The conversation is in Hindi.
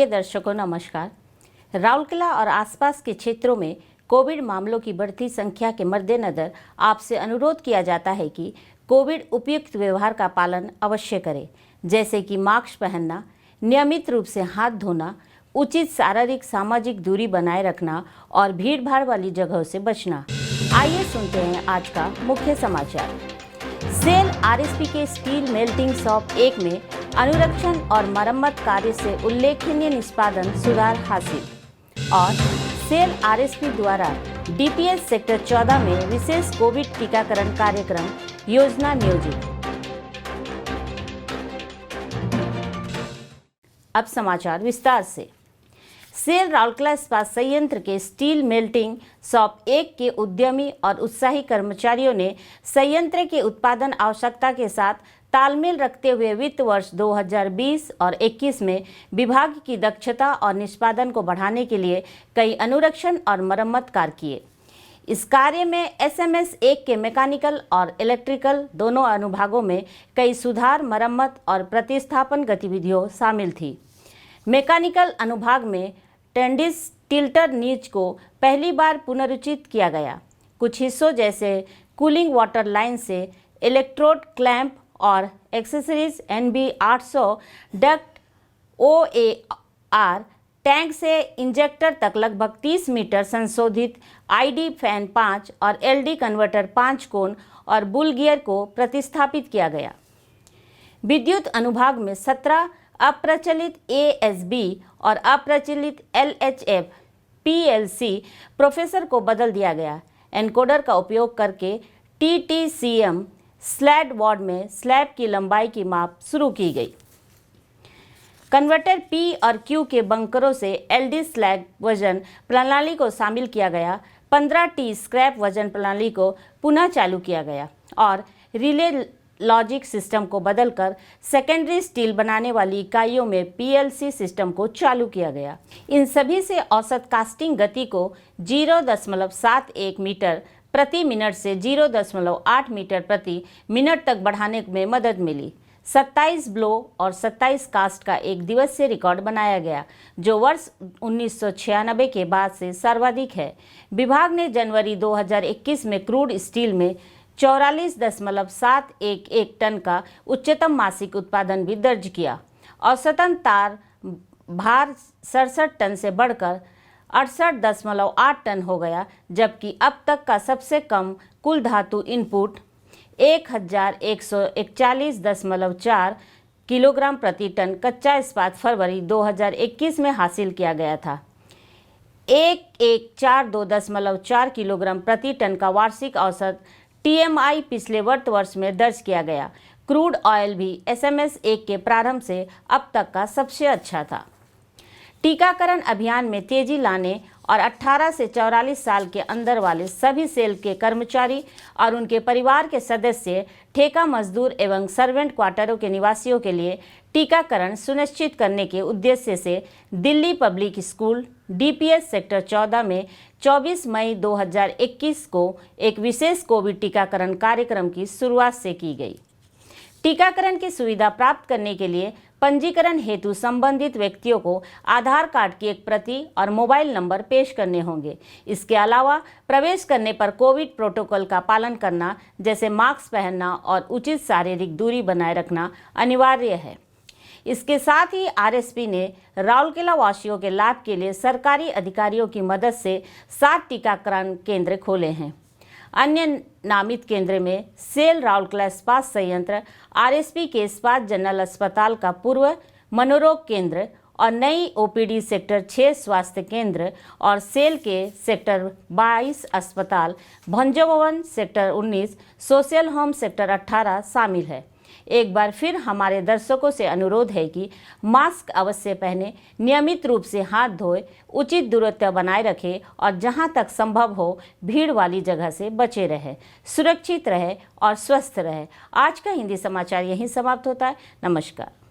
प्रिय दर्शकों नमस्कार। राउरकेला और आसपास के क्षेत्रों में कोविड मामलों की बढ़ती संख्या के मद्देनजर आपसे अनुरोध किया जाता है कि कोविड उपयुक्त व्यवहार का पालन अवश्य करें, जैसे कि मास्क पहनना, नियमित रूप से हाथ धोना, उचित शारीरिक सामाजिक दूरी बनाए रखना और भीड़भाड़ वाली जगहों से बचना। आइए सुनते हैं आज का मुख्य समाचार। सेल आरएसपी के स्टील मेल्टिंग शॉप 1 में अनुरक्षण और मरम्मत कार्य से उल्लेखनीय निष्पादन सुधार हासिल और सेल आरएसपी द्वारा डीपीएस सेक्टर 14 में विशेष कोविड टीकाकरण कार्यक्रम योजना नियोजित। अब समाचार विस्तार से। सेल राउरकेला इस्पात संयंत्र के स्टील मेल्टिंग शॉप 1 के उद्यमी और उत्साही कर्मचारियों ने संयंत्र के उत्पादन आवश्यकता के साथ तालमेल रखते हुए वित्त वर्ष 2020 और 21 में विभाग की दक्षता और निष्पादन को बढ़ाने के लिए कई अनुरक्षण और मरम्मत कार्य किए। इस कार्य में एसएमएस 1 के मैकेनिकल और इलेक्ट्रिकल दोनों अनुभागों में कई सुधार, मरम्मत और प्रतिस्थापन गतिविधियों शामिल थी। मैकेनिकल अनुभाग में टेंडिस टिल्टर नीच को पहली बार पुनरुचित किया गया। कुछ हिस्सों जैसे कूलिंग वाटर लाइन से इलेक्ट्रोड क्लैंप और accessories NB 800 duct OAR tank से इंजेक्टर तक लगभग 30 मीटर संशोधित ID फैन 5 और LD कन्वर्टर 5 कोण और बुल गियर को प्रतिस्थापित किया गया। विद्युत अनुभाग में 17 अप्रचलित ASB और अप्रचलित LHF PLC प्रोफेसर को बदल दिया गया। एनकोडर का उपयोग करके TTCM स्लैड वार्ड में स्लैब की लंबाई की माप शुरू की गई। कन्वर्टर P और Q के बंकरों से LD स्लैग वजन प्रणाली को शामिल किया गया। 15T स्क्रैप वजन प्रणाली को पुनः चालू किया गया और रिले लॉजिक सिस्टम को बदलकर सेकेंडरी स्टील बनाने वाली इकाइयों में PLC सिस्टम को चालू किया गया। इन सभी से औसत कास्टिंग गति को 0.71 मीटर प्रति मिनट से 0.8 मीटर प्रति मिनट तक बढ़ाने में मदद मिली। 27 ब्लो और 27 कास्ट का एक दिवसीय रिकॉर्ड बनाया गया, जो वर्ष 1996 के बाद से सर्वाधिक है। विभाग ने जनवरी 2021 में क्रूड स्टील में 44.711 टन का उच्चतम मासिक उत्पादन भी दर्ज किया। औसतन तार भार 67 टन से बढ़कर 68.8 टन हो गया, जबकि अब तक का सबसे कम कुल धातु इनपुट 1141.4 किलोग्राम प्रति टन कच्चा इस्पात फरवरी 2021 में हासिल किया गया था। 1142.4 किलोग्राम प्रति टन का वार्षिक औसत TMI पिछले वर्ष में दर्ज किया गया। क्रूड ऑयल भी SMS 1 के प्रारंभ से अब तक का सबसे अच्छा था। टीकाकरण अभियान में तेजी लाने और 18 से 44 साल के अंदर वाले सभी सेल के कर्मचारी और उनके परिवार के सदस्य, ठेका मजदूर एवं सर्वेंट क्वार्टरों के निवासियों के लिए टीकाकरण सुनिश्चित करने के उद्देश्य से Delhi public school DPS sector 14 में 24 मई 2021 को एक विशेष कोविड टीकाकरण कार्यक्रम की शुरुआत से की गई। टीकाकरण की सुविधा प्राप्त करने के लिए पंजीकरण हेतु संबंधित व्यक्तियों को आधार कार्ड की एक प्रति और मोबाइल नंबर पेश करने होंगे। इसके अलावा प्रवेश करने पर कोविड प्रोटोकॉल का पालन करना, जैसे मास्क पहनना और उचित शारीरिक दूरी बनाए रखना अनिवार्य है। इसके साथ ही आरएसपी ने राउरकेला वासियों के लाभ के लिए सरकारी अधिकारियों की मदद से 7 टीकाकरण केंद्र खोले हैं। अन्य नामित केंद्र में सेल राउरकेला इस्पात संयंत्र, आरएसपी के इस्पात जनरल अस्पताल का पूर्व मनोरोग केंद्र और नई OPD सेक्टर 6 स्वास्थ्य केंद्र और सेल के सेक्टर 22 अस्पताल, भंजो भवन सेक्टर 19, सोशल होम सेक्टर 18 शामिल है। एक बार फिर हमारे दर्शकों से अनुरोध है कि मास्क अवश्य पहने, नियमित रूप से हाथ धोए, उचित दूरत्व बनाए रखें और जहां तक संभव हो भीड़ वाली जगह से बचे रहे, सुरक्षित रहे और स्वस्थ रहे। आज का हिंदी समाचार यहीं समाप्त होता है। नमस्कार।